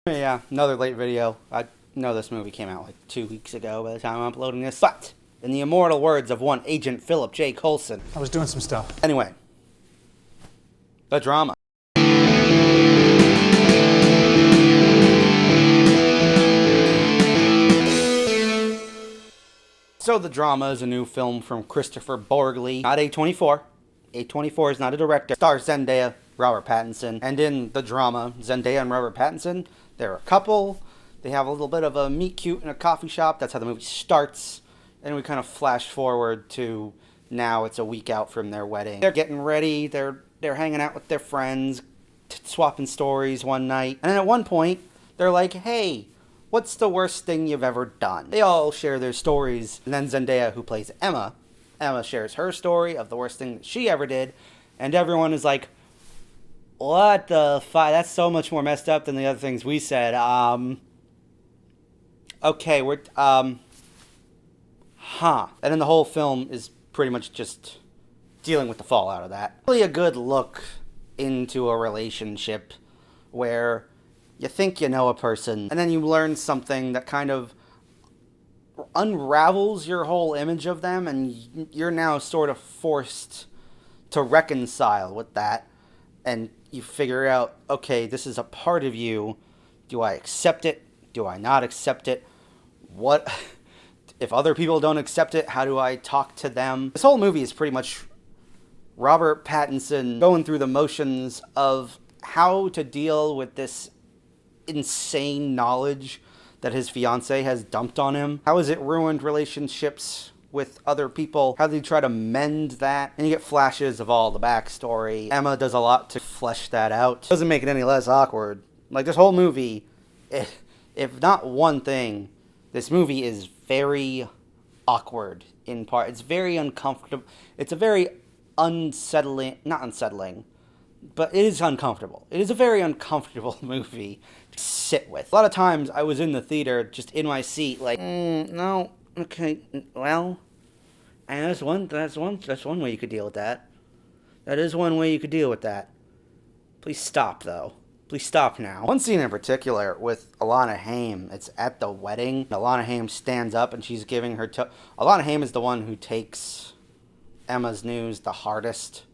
Yeah, another late video. I know this movie came out like 2 weeks ago by the time I'm uploading this, but in the immortal words of one Agent Philip J. Coulson. I was doing some stuff. Anyway, the drama. So The Drama is a new film from Kristoffer Borgli, not A24. A24 is not a director. Stars Zendaya, Robert Pattinson, and in The Drama, Zendaya and Robert Pattinson, they're a couple. They have a little bit of a meet cute in a coffee shop. That's how the movie starts. And we kind of flash forward to now it's a week out from their wedding. They're getting ready. They're hanging out with their friends, swapping stories one night. And then at one point, they're like, hey, what's the worst thing you've ever done? They all share their stories. And then Zendaya, who plays Emma shares her story of the worst thing that she ever did. And everyone is like, what the fuck? That's so much more messed up than the other things we said. Okay, we're, And then the whole film is pretty much just dealing with the fallout of that. Really a good look into a relationship where you think you know a person, and then you learn something that kind of unravels your whole image of them, and you're now sort of forced to reconcile with that, and you figure out, okay, this is a part of you. Do I accept it? Do I not accept it? What if other people don't accept it? How do I talk to them? This whole movie is pretty much Robert Pattinson going through the motions of how to deal with this insane knowledge that his fiancée has dumped on him. How has it ruined relationships with other people? How do you try to mend that? And you get flashes of all the backstory. Emma does a lot to flesh that out. Doesn't make it any less awkward. Like, this whole movie, if not one thing, this movie is very awkward in part. It's very uncomfortable. It's a very unsettling, not unsettling, but it is uncomfortable. It is a very uncomfortable movie to sit with. A lot of times I was in the theater, just in my seat, like, no, okay, well, and that's one way you could deal with that. That is one way you could deal with that. Please stop, though. Please stop now. One scene in particular with Alana Haim, it's at the wedding. Alana Haim stands up and she's giving her Alana Haim is the one who takes Emma's news the hardest.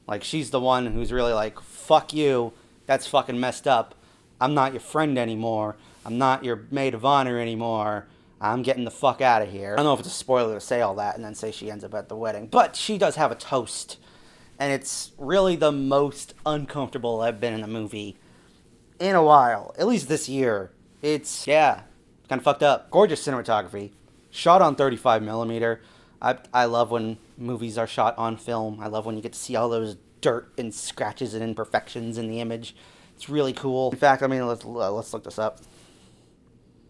Like, she's the one who's really like, fuck you, that's fucking messed up. I'm not your friend anymore. I'm not your maid of honor anymore. I'm getting the fuck out of here. I don't know if it's a spoiler to say all that and then say she ends up at the wedding. But she does have a toast. And it's really the most uncomfortable I've been in a movie in a while. At least this year. It's, yeah, kind of fucked up. Gorgeous cinematography. Shot on 35 millimeter. I love when movies are shot on film. I love when you get to see all those dirt and scratches and imperfections in the image. It's really cool. In fact, I mean, let's look this up.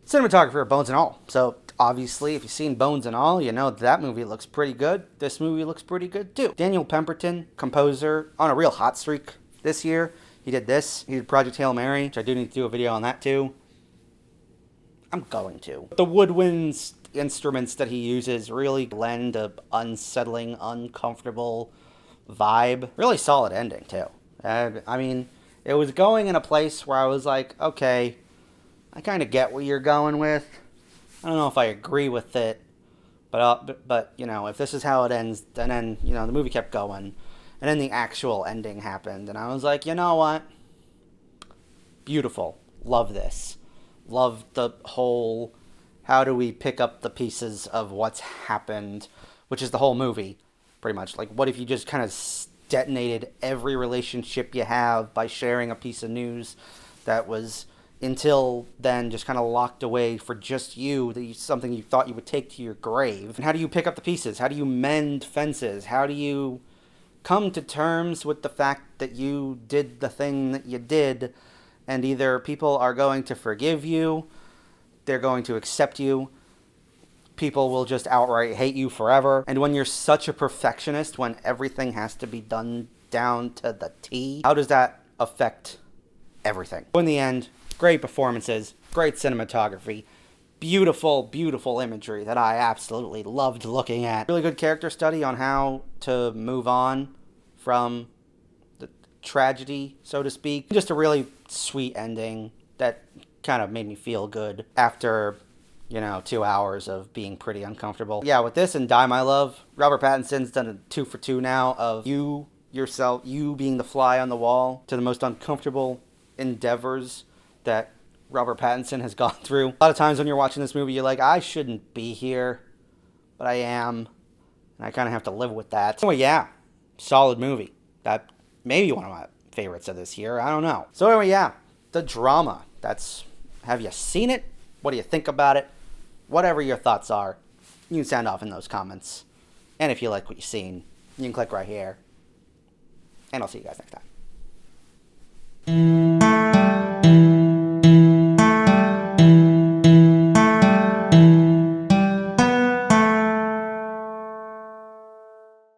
Cinematographer, Bones and All. So, obviously, if you've seen Bones and All, you know that movie looks pretty good. This movie looks pretty good, too. Daniel Pemberton, composer, on a real hot streak this year. He did this. He did Project Hail Mary, which I do need to do a video on that, too. I'm going to. The woodwinds instruments that he uses really blend a unsettling, uncomfortable vibe. Really solid ending, too. I mean, it was going in a place where I was like, okay, I kind of get what you're going with. I don't know if I agree with it, but you know, if this is how it ends, then you know, the movie kept going, and then the actual ending happened, and I was like, you know what? Beautiful. Love this. Love the whole, how do we pick up the pieces of what's happened, which is the whole movie, pretty much. Like, what if you just kind of detonated every relationship you have by sharing a piece of news that was until then just kind of locked away for just you, something you thought you would take to your grave. And how do you pick up the pieces? How do you mend fences? How do you come to terms with the fact that you did the thing that you did, and either people are going to forgive you, they're going to accept you, people will just outright hate you forever. And when you're such a perfectionist, when everything has to be done down to the T, how does that affect everything? In the end, great performances, great cinematography, beautiful, beautiful imagery that I absolutely loved looking at. Really good character study on how to move on from the tragedy, so to speak. Just a really sweet ending. that kind of made me feel good after, 2 hours of being pretty uncomfortable. Yeah, with this and Die My Love, Robert Pattinson's done a 2 for 2 now of you being the fly on the wall to the most uncomfortable endeavors that Robert Pattinson has gone through. A lot of times when you're watching this movie, you're like, I shouldn't be here, but I am, and I kind of have to live with that. Anyway, yeah, solid movie. That may be one of my favorites of this year. I don't know. So anyway, yeah, the drama. Have you seen it? What do you think about it? Whatever your thoughts are, you can sound off in those comments. And if you like what you've seen, you can click right here. And I'll see you guys next time.